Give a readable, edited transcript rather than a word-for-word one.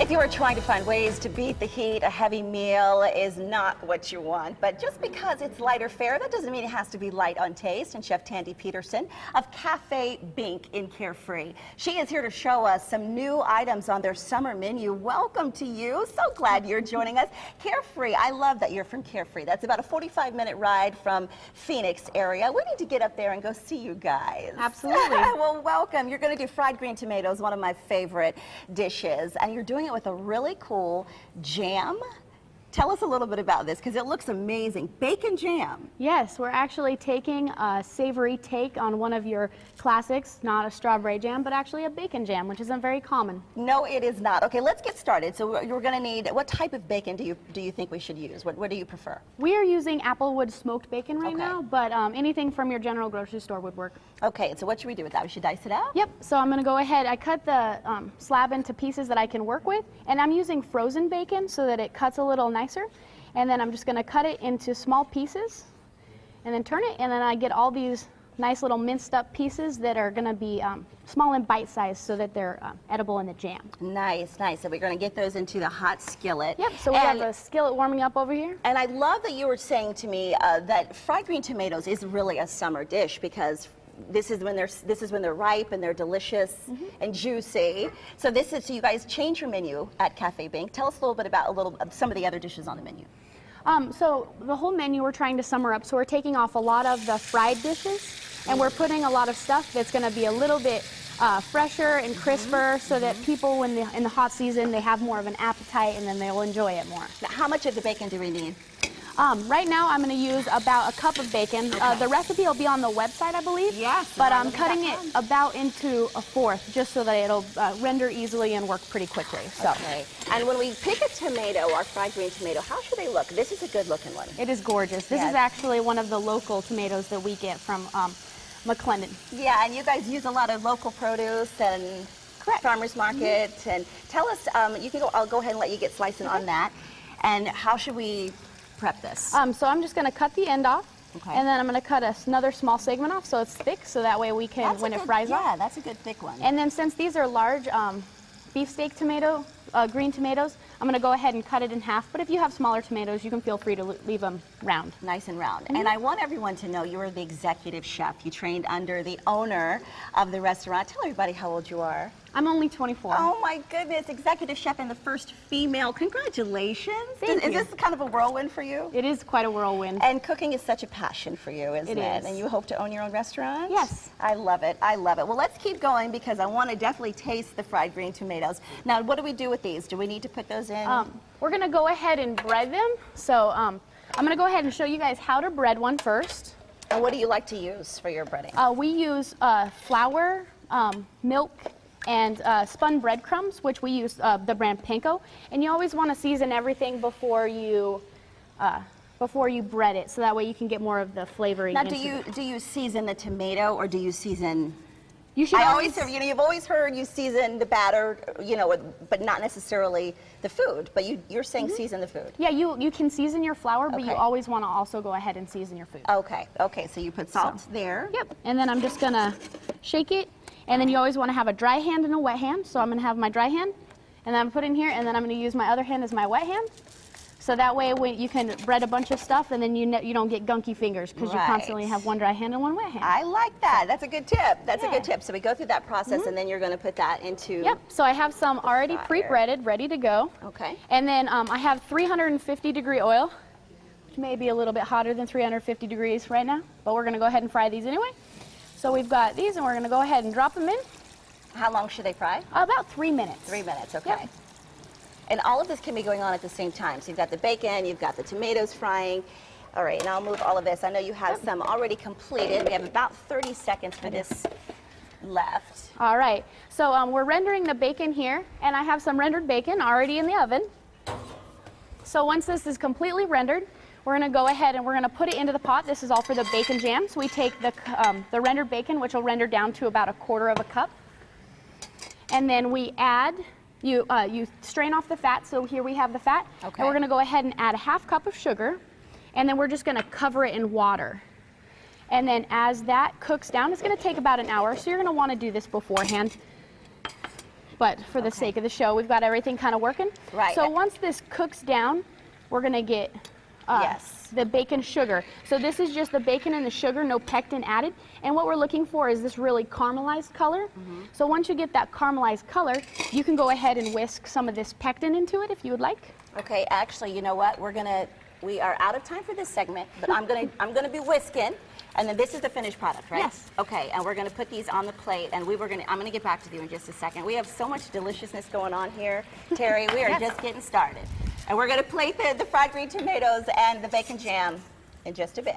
If you are trying to find ways to beat the heat, a heavy meal is not what you want. But just because it's lighter fare, that doesn't mean it has to be light on taste. And Chef Tandy Petersen of Cafe Bink in Carefree. She is here to show us some new items on their summer menu. Welcome to you. So glad you're joining us. Carefree, I love that you're from Carefree. That's about a 45-minute ride from Phoenix area. We need to get up there and go see you guys. Absolutely. Well, welcome. You're going to do fried green tomatoes, one of my favorite dishes. And you're doing it with a really cool jam. Tell us a little bit about this because it looks amazing. Bacon jam. Yes, we're actually taking a savory take on one of your classics, not a strawberry jam, but actually a bacon jam, which isn't very common. No, it is not. Okay, let's get started. So you're going to need, what type of bacon do you think we should use? What do you prefer? We are using Applewood smoked bacon right Okay. now, but anything from your general grocery store would work. Okay, so what should we do with that? We should dice it out? Yep, so I'm going to go ahead. I cut the slab into pieces that I can work with, and I'm using frozen bacon so that it cuts a little nicer. And then I'm just going to cut it into small pieces and then turn it, and then I get all these nice little minced up pieces that are going to be small and bite sized so that they're edible in the jam. Nice, nice. So we're going to get those into the hot skillet. Yep, so we have a skillet warming up over here. And I love that you were saying to me that fried green tomatoes is really a summer dish because this is when they're ripe and they're delicious and juicy. So so you guys change your menu at Cafe Bink. Tell us a little bit about some of the other dishes on the menu. So the whole menu we're trying to summer up. So we're taking off a lot of the fried dishes, and we're putting a lot of stuff that's going to be a little bit fresher and crisper, so that people, in the hot season, they have more of an appetite, and then they'll enjoy it more. Now, how much of the bacon do we need? Right now, I'm going to use about a cup of bacon. Okay. The recipe will be on the website, I believe. Yes. But I'm cutting it about into a fourth, just so that it'll render easily and work pretty quickly. So. Okay. And when we pick a tomato, our fried green tomato, how should they look? This is a good-looking one. It is gorgeous. This Yes. is actually one of the local tomatoes that we get from McClendon. Yeah, and you guys use a lot of local produce and farmers market. And tell us, I'll go ahead and let you get slicing on that. And how should we prep this? So I'm just going to cut the end off, Okay. and then I'm going to cut another small segment off so it's thick, so that way we can, when it fries up. Yeah, that's a good thick one. And then since these are large beefsteak green tomatoes, I'm going to go ahead and cut it in half. But if you have smaller tomatoes, you can feel free to leave them round. Nice and round. And I want everyone to know you are the executive chef. You trained under the owner of the restaurant. Tell everybody how old you are. I'm only 24. Oh my goodness, executive chef and the first female. Congratulations. Thank you. Is this kind of a whirlwind for you? It is quite a whirlwind. And cooking is such a passion for you, isn't it? It is. And you hope to own your own restaurant? Yes. I love it. I love it. Well, let's keep going because I want to definitely taste the fried green tomatoes. Now, what do we do with these? Do we need to put those in? We're going to go ahead and bread them. So I'm going to go ahead and show you guys how to bread one first. And what do you like to use for your breading? We use flour, milk, and spun breadcrumbs, which we use the brand Panko. And you always want to season everything before you bread it, so that way you can get more of the flavoring. Now, do you season the tomato or do you season? You should always hear, you've always heard you season the batter, but not necessarily the food. But you're saying season the food. Yeah, you can season your flour, but you Okay. always want to also go ahead and season your food. Okay. So you put salt there. Yep. And then I'm just gonna shake it, and then you always want to have a dry hand and a wet hand. So I'm gonna have my dry hand, and then I'm put in here, and then I'm gonna use my other hand as my wet hand. So that way, when you can bread a bunch of stuff, and then you don't get gunky fingers because you constantly have one dry hand and one wet hand. I like that. That's a good tip. That's a Yeah. good tip. So we go through that process, and then you're going to put that into. Yep. So I have some already fire. pre-breaded, ready to go. Okay. And then I have 350-degree oil, which may be a little bit hotter than 350 degrees right now, but we're going to go ahead and fry these anyway. So we've got these, and we're going to go ahead and drop them in. How long should they fry? About 3 minutes. 3 minutes. Okay. Yep. And all of this can be going on at the same time. So you've got the bacon, you've got the tomatoes frying. All right, and I'll move all of this. I know you have some already completed. We have about 30 seconds for this left. All right. So we're rendering the bacon here, and I have some rendered bacon already in the oven. So once this is completely rendered, we're going to go ahead and we're going to put it into the pot. This is all for the bacon jam. So we take the rendered bacon, which will render down to about 1/4 of a cup. And then we add, you strain off the fat. So here we have the fat. Okay. And we're going to go ahead and add 1/2 cup of sugar. And then we're just going to cover it in water. And then as that cooks down, it's going to take about an hour. So you're going to want to do this beforehand. but for the sake of the show, we've got everything kind of working. Right. So once this cooks down, we're gonna get the bacon sugar. So this is just the bacon and the sugar, no pectin added. And what we're looking for is this really caramelized color. So once you get that caramelized color, you can go ahead and whisk some of this pectin into it if you would like. Okay, actually, you know what? We are out of time for this segment, but I'm gonna be whisking, and then this is the finished product, right? Yes. Okay, and we're gonna put these on the plate, and I'm gonna get back to you in just a second. We have so much deliciousness going on here, Terry. We are just getting started, and we're gonna plate the fried green tomatoes and the bacon jam in just a bit.